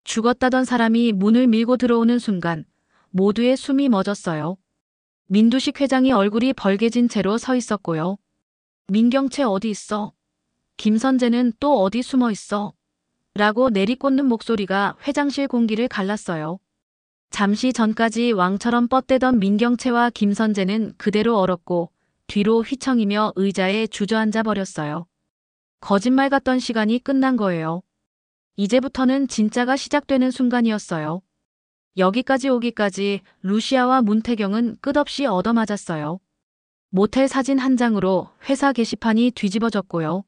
죽었다던 사람이 문을 밀고 들어오는 순간 모두의 숨이 멎었어요. 민두식 회장이 얼굴이 벌개진 채로 서 있었고요. 민경채 어디 있어? 김선재는 또 어디 숨어 있어? 라고 내리꽂는 목소리가 회장실 공기를 갈랐어요. 잠시 전까지 왕처럼 뻗대던 민경채와 김선재는 그대로 얼었고 뒤로 휘청이며 의자에 주저앉아 버렸어요. 거짓말 같던 시간이 끝난 거예요. 이제부터는 진짜가 시작되는 순간이었어요. 여기까지 오기까지 루시아와 문태경은 끝없이 얻어맞았어요. 모텔 사진 한 장으로 회사 게시판이 뒤집어졌고요.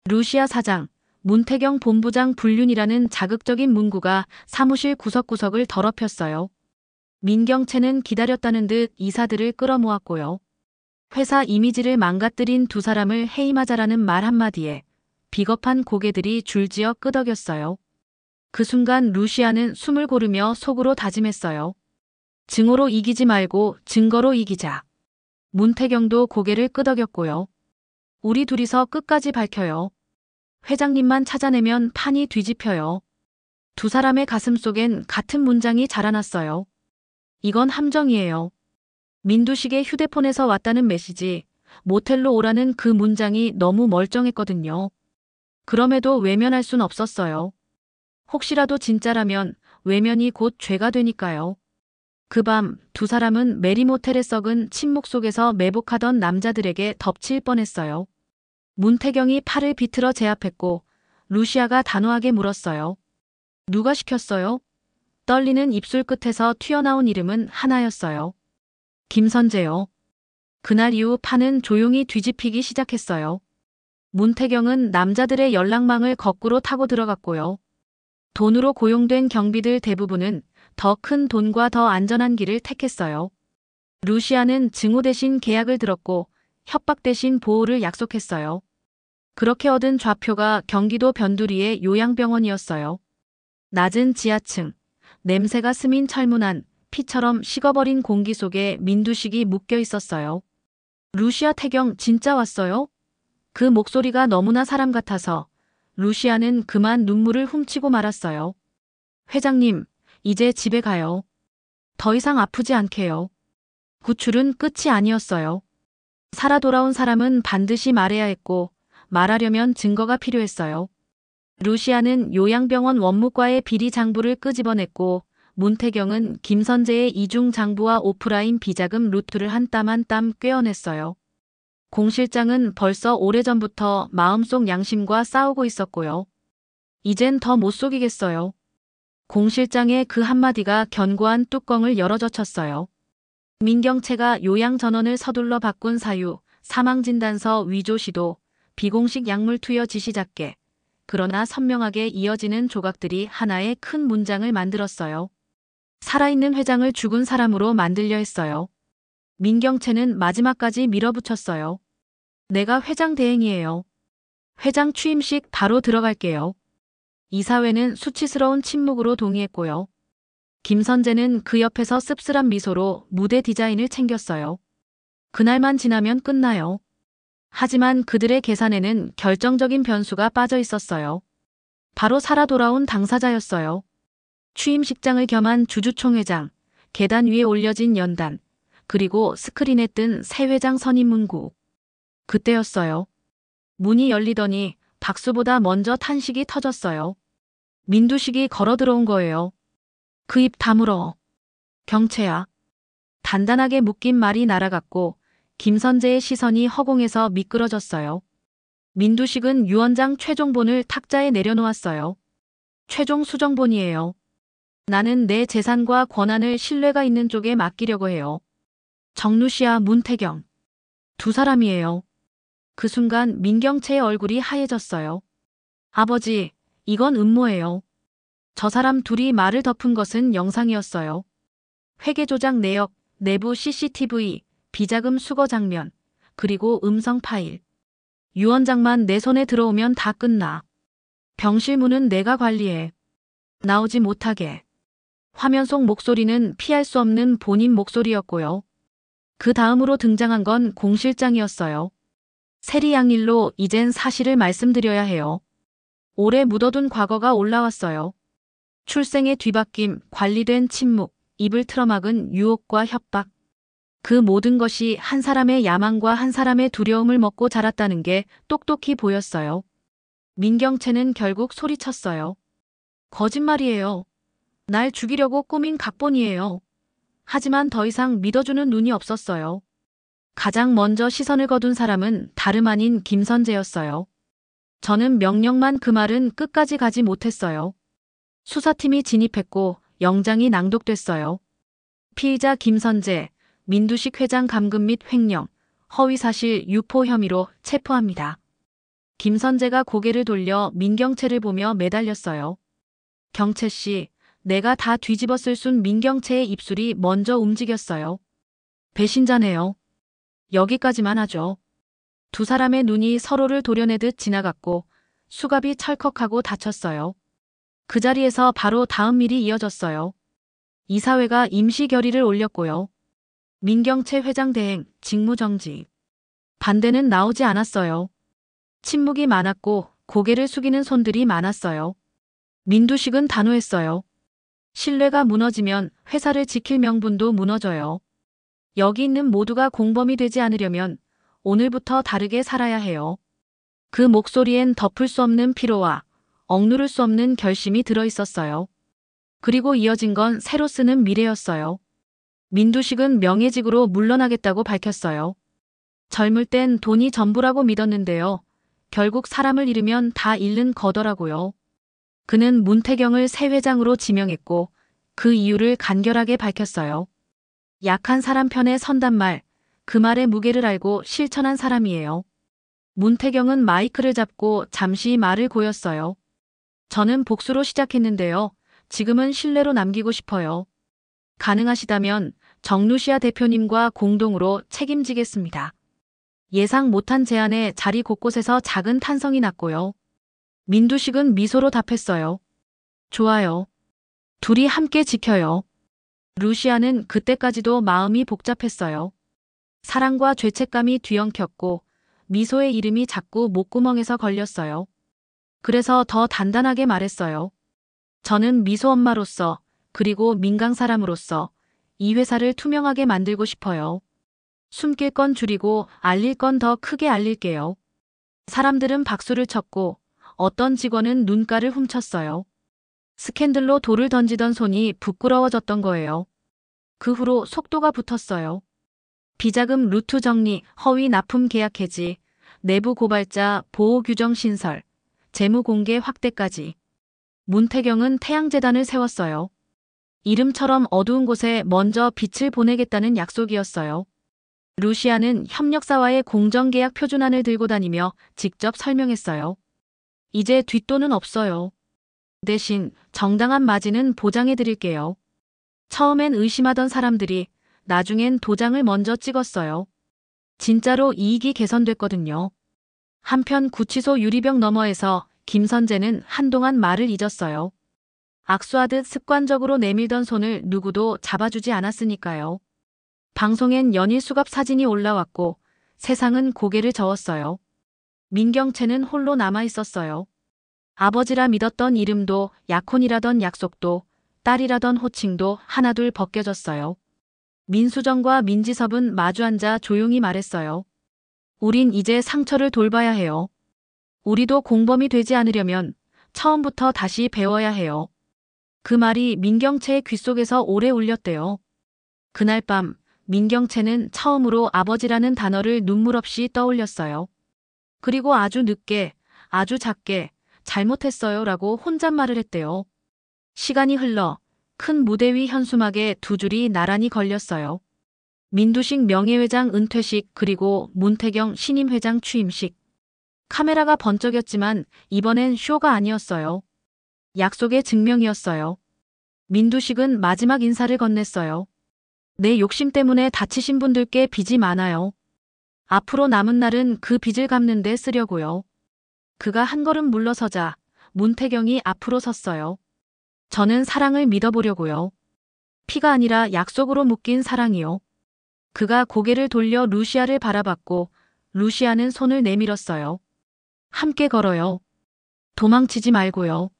루시아 사장, 문태경 본부장 불륜이라는 자극적인 문구가 사무실 구석구석을 더럽혔어요. 민경채는 기다렸다는 듯 이사들을 끌어모았고요. 회사 이미지를 망가뜨린 두 사람을 해임하자라는 말 한마디에 비겁한 고개들이 줄지어 끄덕였어요. 그 순간 루시아는 숨을 고르며 속으로 다짐했어요. 증오로 이기지 말고 증거로 이기자. 문태경도 고개를 끄덕였고요. 우리 둘이서 끝까지 밝혀요. 회장님만 찾아내면 판이 뒤집혀요. 두 사람의 가슴 속엔 같은 문장이 자라났어요. 이건 함정이에요. 민두식의 휴대폰에서 왔다는 메시지, 모텔로 오라는 그 문장이 너무 멀쩡했거든요. 그럼에도 외면할 순 없었어요. 혹시라도 진짜라면 외면이 곧 죄가 되니까요. 그 밤 두 사람은 메리 모텔의 썩은 침묵 속에서 매복하던 남자들에게 덮칠 뻔했어요. 문태경이 팔을 비틀어 제압했고 루시아가 단호하게 물었어요. 누가 시켰어요? 떨리는 입술 끝에서 튀어나온 이름은 하나였어요. 김선재요. 그날 이후 판은 조용히 뒤집히기 시작했어요. 문태경은 남자들의 연락망을 거꾸로 타고 들어갔고요. 돈으로 고용된 경비들 대부분은 더 큰 돈과 더 안전한 길을 택했어요. 루시아는 증오 대신 계약을 들었고 협박 대신 보호를 약속했어요. 그렇게 얻은 좌표가 경기도 변두리의 요양병원이었어요. 낮은 지하층, 냄새가 스민 철문 안, 피처럼 식어버린 공기 속에 민두식이 묶여 있었어요. 루시아 태경 진짜 왔어요? 그 목소리가 너무나 사람 같아서 루시아는 그만 눈물을 훔치고 말았어요. 회장님, 이제 집에 가요. 더 이상 아프지 않게요. 구출은 끝이 아니었어요. 살아 돌아온 사람은 반드시 말해야 했고 말하려면 증거가 필요했어요. 루시아는 요양병원 원무과의 비리 장부를 끄집어냈고 문태경은 김선재의 이중 장부와 오프라인 비자금 루트를 한 땀 한 땀 꿰어냈어요. 공 실장은 벌써 오래전부터 마음속 양심과 싸우고 있었고요. 이젠 더 못 속이겠어요. 공 실장의 그 한마디가 견고한 뚜껑을 열어젖혔어요. 민경채가 요양 전원을 서둘러 바꾼 사유, 사망진단서 위조 시도, 비공식 약물 투여 지시 작계. 그러나 선명하게 이어지는 조각들이 하나의 큰 문장을 만들었어요. 살아있는 회장을 죽은 사람으로 만들려 했어요. 민경채는 마지막까지 밀어붙였어요. 내가 회장 대행이에요. 회장 취임식 바로 들어갈게요. 이사회는 수치스러운 침묵으로 동의했고요. 김선재는 그 옆에서 씁쓸한 미소로 무대 디자인을 챙겼어요. 그날만 지나면 끝나요. 하지만 그들의 계산에는 결정적인 변수가 빠져 있었어요. 바로 살아 돌아온 당사자였어요. 취임식장을 겸한 주주총회장, 계단 위에 올려진 연단, 그리고 스크린에 뜬 새 회장 선임 문구. 그때였어요. 문이 열리더니 박수보다 먼저 탄식이 터졌어요. 민두식이 걸어 들어온 거예요. 그 입 다물어. 경채야. 단단하게 묶인 말이 날아갔고 김선재의 시선이 허공에서 미끄러졌어요. 민두식은 유언장 최종본을 탁자에 내려놓았어요. 최종 수정본이에요. 나는 내 재산과 권한을 신뢰가 있는 쪽에 맡기려고 해요. 정루시아 문태경. 두 사람이에요. 그 순간 민경채의 얼굴이 하얘졌어요. 아버지, 이건 음모예요. 저 사람 둘이 말을 덮은 것은 영상이었어요. 회계 조작 내역, 내부 CCTV, 비자금 수거 장면, 그리고 음성 파일. 유언장만 내 손에 들어오면 다 끝나. 병실문은 내가 관리해. 나오지 못하게. 화면 속 목소리는 피할 수 없는 본인 목소리였고요. 그 다음으로 등장한 건 공 실장이었어요. 세리양일로 이젠 사실을 말씀드려야 해요. 오래 묻어둔 과거가 올라왔어요. 출생의 뒤바뀜, 관리된 침묵, 입을 틀어막은 유혹과 협박. 그 모든 것이 한 사람의 야망과 한 사람의 두려움을 먹고 자랐다는 게 똑똑히 보였어요. 민경채는 결국 소리쳤어요. 거짓말이에요. 날 죽이려고 꾸민 각본이에요. 하지만 더 이상 믿어주는 눈이 없었어요. 가장 먼저 시선을 거둔 사람은 다름 아닌 김선재였어요. 저는 명령만 그 말은 끝까지 가지 못했어요. 수사팀이 진입했고 영장이 낭독됐어요. 피의자 김선재, 민두식 회장 감금 및 횡령, 허위사실 유포 혐의로 체포합니다. 김선재가 고개를 돌려 민경채를 보며 매달렸어요. 경채 씨, 내가 다 뒤집었을 순 민경채의 입술이 먼저 움직였어요. 배신자네요. 여기까지만 하죠. 두 사람의 눈이 서로를 도려내듯 지나갔고 수갑이 찰컥하고 닫혔어요. 그 자리에서 바로 다음 일이 이어졌어요. 이사회가 임시 결의를 올렸고요. 민경채 회장 대행, 직무정지. 반대는 나오지 않았어요. 침묵이 많았고 고개를 숙이는 손들이 많았어요. 민두식은 단호했어요. 신뢰가 무너지면 회사를 지킬 명분도 무너져요. 여기 있는 모두가 공범이 되지 않으려면 오늘부터 다르게 살아야 해요. 그 목소리엔 덮을 수 없는 피로와 억누를 수 없는 결심이 들어있었어요. 그리고 이어진 건 새로 쓰는 미래였어요. 민두식은 명예직으로 물러나겠다고 밝혔어요. 젊을 땐 돈이 전부라고 믿었는데요. 결국 사람을 잃으면 다 잃는 거더라고요. 그는 문태경을 새 회장으로 지명했고 그 이유를 간결하게 밝혔어요. 약한 사람 편에 선단 말, 그 말의 무게를 알고 실천한 사람이에요. 문태경은 마이크를 잡고 잠시 말을 고였어요. 저는 복수로 시작했는데요. 지금은 신뢰로 남기고 싶어요. 가능하시다면 정루시아 대표님과 공동으로 책임지겠습니다. 예상 못한 제안에 자리 곳곳에서 작은 탄성이 났고요. 민두식은 미소로 답했어요. 좋아요. 둘이 함께 지켜요. 루시아는 그때까지도 마음이 복잡했어요. 사랑과 죄책감이 뒤엉켰고 미소의 이름이 자꾸 목구멍에서 걸렸어요. 그래서 더 단단하게 말했어요. 저는 미소 엄마로서 그리고 민강 사람으로서 이 회사를 투명하게 만들고 싶어요. 숨길 건 줄이고 알릴 건 더 크게 알릴게요. 사람들은 박수를 쳤고 어떤 직원은 눈가를 훔쳤어요. 스캔들로 돌을 던지던 손이 부끄러워졌던 거예요. 그 후로 속도가 붙었어요. 비자금 루트 정리, 허위 납품 계약 해지, 내부 고발자 보호 규정 신설, 재무 공개 확대까지. 문태경은 태양재단을 세웠어요. 이름처럼 어두운 곳에 먼저 빛을 보내겠다는 약속이었어요. 루시아는 협력사와의 공정계약 표준안을 들고 다니며 직접 설명했어요. 이제 뒷돈은 없어요. 대신 정당한 마진은 보장해 드릴게요. 처음엔 의심하던 사람들이 나중엔 도장을 먼저 찍었어요. 진짜로 이익이 개선됐거든요. 한편 구치소 유리병 너머에서 김선재는 한동안 말을 잊었어요. 악수하듯 습관적으로 내밀던 손을 누구도 잡아주지 않았으니까요. 방송엔 연일 수갑 사진이 올라왔고 세상은 고개를 저었어요. 민경채는 홀로 남아있었어요. 아버지라 믿었던 이름도 약혼이라던 약속도 딸이라던 호칭도 하나둘 벗겨졌어요. 민수정과 민지섭은 마주 앉아 조용히 말했어요. 우린 이제 상처를 돌봐야 해요. 우리도 공범이 되지 않으려면 처음부터 다시 배워야 해요. 그 말이 민경채의 귓속에서 오래 울렸대요. 그날 밤 민경채는 처음으로 아버지라는 단어를 눈물 없이 떠올렸어요. 그리고 아주 늦게, 아주 작게 잘못했어요 라고 혼잣말을 했대요. 시간이 흘러 큰 무대 위 현수막에 두 줄이 나란히 걸렸어요. 민두식 명예회장 은퇴식 그리고 문태경 신임회장 취임식. 카메라가 번쩍였지만 이번엔 쇼가 아니었어요. 약속의 증명이었어요. 민두식은 마지막 인사를 건넸어요. 내 욕심 때문에 다치신 분들께 빚이 많아요. 앞으로 남은 날은 그 빚을 갚는 데 쓰려고요. 그가 한 걸음 물러서자 문태경이 앞으로 섰어요. 저는 사랑을 믿어보려고요. 피가 아니라 약속으로 묶인 사랑이요. 그가 고개를 돌려 루시아를 바라봤고 루시아는 손을 내밀었어요. 함께 걸어요. 도망치지 말고요.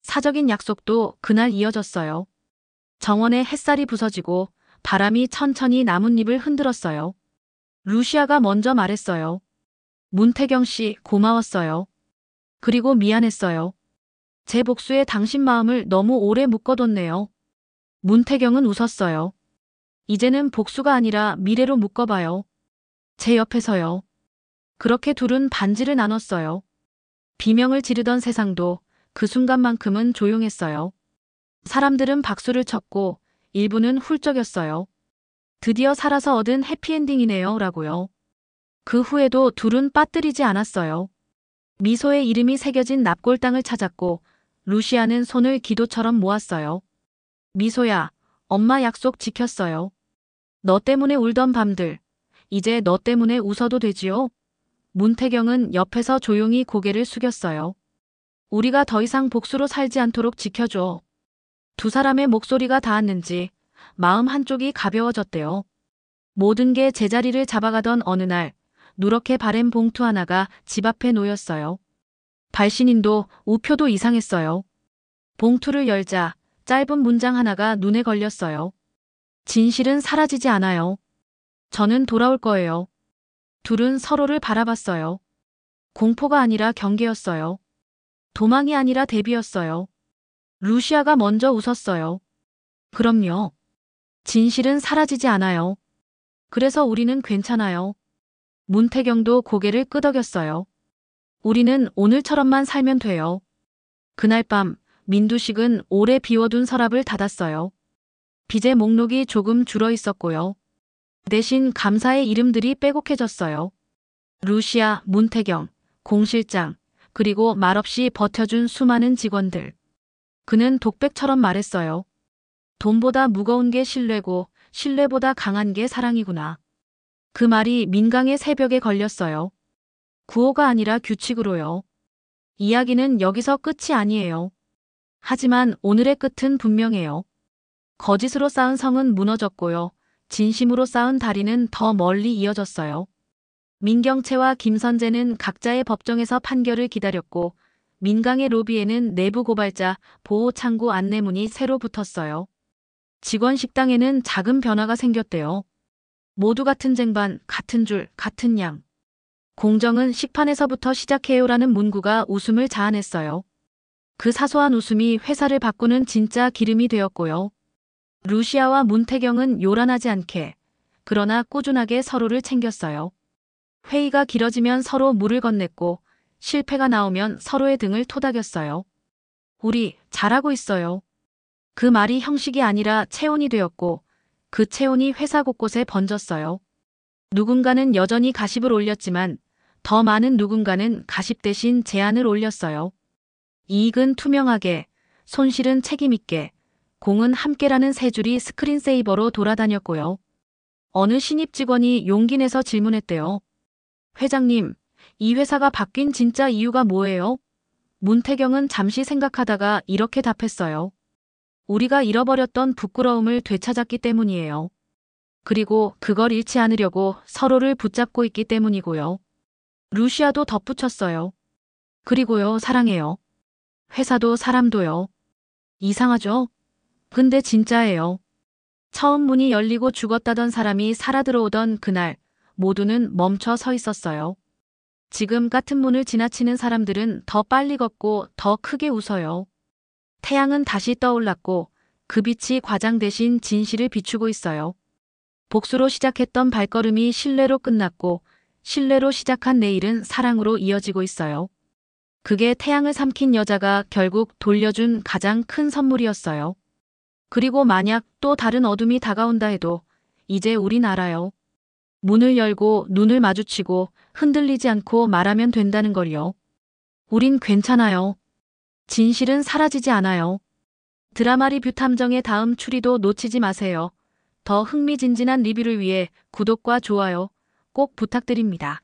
사적인 약속도 그날 이어졌어요. 정원에 햇살이 부서지고 바람이 천천히 나뭇잎을 흔들었어요. 루시아가 먼저 말했어요. 문태경 씨, 고마웠어요. 그리고 미안했어요. 제 복수에 당신 마음을 너무 오래 묶어뒀네요. 문태경은 웃었어요. 이제는 복수가 아니라 미래로 묶어봐요. 제 옆에서요. 그렇게 둘은 반지를 나눴어요. 비명을 지르던 세상도 그 순간만큼은 조용했어요. 사람들은 박수를 쳤고 일부는 훌쩍였어요. 드디어 살아서 얻은 해피엔딩이네요 라고요. 그 후에도 둘은 빠뜨리지 않았어요. 미소의 이름이 새겨진 납골당을 찾았고 루시아는 손을 기도처럼 모았어요. 미소야, 엄마 약속 지켰어요. 너 때문에 울던 밤들, 이제 너 때문에 웃어도 되지요? 문태경은 옆에서 조용히 고개를 숙였어요. 우리가 더 이상 복수로 살지 않도록 지켜줘. 두 사람의 목소리가 닿았는지 마음 한쪽이 가벼워졌대요. 모든 게 제자리를 잡아가던 어느 날 누렇게 바랜 봉투 하나가 집 앞에 놓였어요. 발신인도 우표도 이상했어요. 봉투를 열자 짧은 문장 하나가 눈에 걸렸어요. 진실은 사라지지 않아요. 저는 돌아올 거예요. 둘은 서로를 바라봤어요. 공포가 아니라 경계였어요. 도망이 아니라 대비였어요. 루시아가 먼저 웃었어요. 그럼요. 진실은 사라지지 않아요. 그래서 우리는 괜찮아요. 문태경도 고개를 끄덕였어요. 우리는 오늘처럼만 살면 돼요. 그날 밤 민두식은 오래 비워둔 서랍을 닫았어요. 빚의 목록이 조금 줄어 있었고요. 대신 감사의 이름들이 빼곡해졌어요. 루시아, 문태경, 공 실장, 그리고 말없이 버텨준 수많은 직원들. 그는 독백처럼 말했어요. 돈보다 무거운 게 신뢰고 신뢰보다 강한 게 사랑이구나. 그 말이 민강의 새벽에 걸렸어요. 구호가 아니라 규칙으로요. 이야기는 여기서 끝이 아니에요. 하지만 오늘의 끝은 분명해요. 거짓으로 쌓은 성은 무너졌고요. 진심으로 쌓은 다리는 더 멀리 이어졌어요. 민경채와 김선재는 각자의 법정에서 판결을 기다렸고 민강의 로비에는 내부 고발자 보호 창구 안내문이 새로 붙었어요. 직원 식당에는 작은 변화가 생겼대요. 모두 같은 쟁반, 같은 줄, 같은 양. 공정은 식판에서부터 시작해요라는 문구가 웃음을 자아냈어요. 그 사소한 웃음이 회사를 바꾸는 진짜 기름이 되었고요. 루시아와 문태경은 요란하지 않게, 그러나 꾸준하게 서로를 챙겼어요. 회의가 길어지면 서로 물을 건넸고, 실패가 나오면 서로의 등을 토닥였어요. 우리 잘하고 있어요. 그 말이 형식이 아니라 체온이 되었고, 그 체온이 회사 곳곳에 번졌어요. 누군가는 여전히 가십을 올렸지만 더 많은 누군가는 가십 대신 제안을 올렸어요. 이익은 투명하게, 손실은 책임있게, 공은 함께라는 세 줄이 스크린세이버로 돌아다녔고요. 어느 신입 직원이 용기 내서 질문했대요. 회장님, 이 회사가 바뀐 진짜 이유가 뭐예요? 문태경은 잠시 생각하다가 이렇게 답했어요. 우리가 잃어버렸던 부끄러움을 되찾았기 때문이에요. 그리고 그걸 잃지 않으려고 서로를 붙잡고 있기 때문이고요. 루시아도 덧붙였어요. 그리고요, 사랑해요. 회사도 사람도요. 이상하죠? 근데 진짜예요. 처음 문이 열리고 죽었다던 사람이 살아 들어오던 그날 모두는 멈춰 서 있었어요. 지금 같은 문을 지나치는 사람들은 더 빨리 걷고 더 크게 웃어요. 태양은 다시 떠올랐고 그 빛이 과장 대신 진실을 비추고 있어요. 복수로 시작했던 발걸음이 신뢰로 끝났고 신뢰로 시작한 내일은 사랑으로 이어지고 있어요. 그게 태양을 삼킨 여자가 결국 돌려준 가장 큰 선물이었어요. 그리고 만약 또 다른 어둠이 다가온다 해도 이제 우린 알아요. 문을 열고 눈을 마주치고 흔들리지 않고 말하면 된다는 걸요. 우린 괜찮아요. 진실은 사라지지 않아요. 드라마 리뷰 탐정의 다음 추리도 놓치지 마세요. 더 흥미진진한 리뷰를 위해 구독과 좋아요 꼭 부탁드립니다.